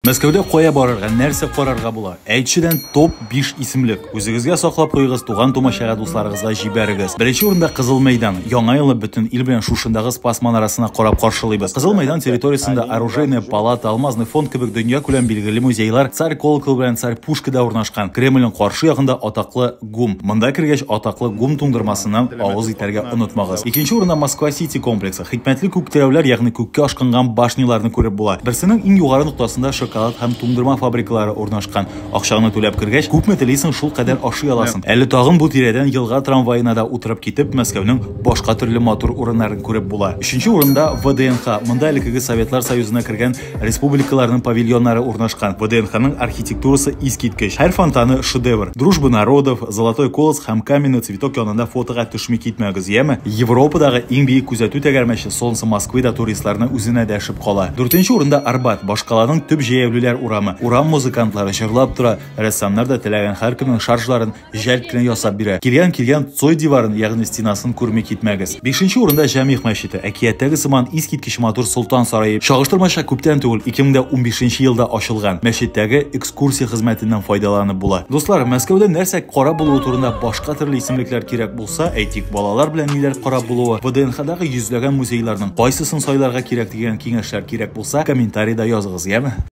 Мәскәүдә кая барырга, нәрсә карарга була? Әйтчедән топ 5 исемлек. Үзегезгә саклап куйгыз, туган тумачага дусларыгызга җибәрегез. Беренче урында Кызыл мәйдан. Яңа елны бөтен ил белән шушындагы Спас манарасына карап каршылыйбыз. Кызыл мәйдан территориясында оружейная палата, алмазный фонд кебек дөнья күләм билгеле музейлар, Царь Колокол белән Царь Пушка да урнашкан. Кремльнең каршы ягында атаклы ГУМ. Монда кергәч атаклы ГУМ туңдырмасыннан авыз итәргә онытмагыз. Икенче урында Москва Сити комплексы. Хикмәтле күк терәүләр, ягъни күккә ашкынган башняларны күреп була. Берсенең иң югары ноктасында шоколад һәм туңдырма фабрикалары урнашкан. Акчаны түләп кергәч, күпме телисең шул кадәр ашый аласың. Әле тагын бу тирәдән елга трамваена да утырып китеп, Мәскәүнең башка төрле матур урыннарын күреп була. Өченче урында ВДНХ. Монда элекеге Советлар Союзына кергән республикаларның павильоннары урнашкан. ВДНХның архитектурасы искиткеч. Һәр фонтаны шедевр. Дружба народов, Золотой колос һәм каменный цветок янында фотога төшми китмәгез, яме? Европадагы иң биек күзәтү тәгәрмәче Солнце Москвы да туристларны үзенә дәшеп кала. 4нче урында Арбат. Башкаланың төп җәяүлеләр урамы. Урам музыкантлары җырлап тора, рәссамнар да теләгән һәркемнең шаржларын җәлт кенә ясап бирә. Килгән Цой диварын, ягъни стенасын күрми китмәгез. 5нче урында Җәмигъ мәчете. Әкияттәге сыман искиткеч матур Солтан сарае. Чагыштырмача күптән түгел 2015 елда ачылган. Мәчеттәге экскурсия хезмәтеннән файдаланып була. Дуслар, Мәскәүдә нәрсә кара булуы турында башка төрле исемлекләр кирәк булса, әйтик, балалар белән ниләр кара булуы, ВДНХдагы йөзләгән музейларның кайсысын сайларга кирәк дигән киңәшләр кирәк булса, комментарида языгыз, яме?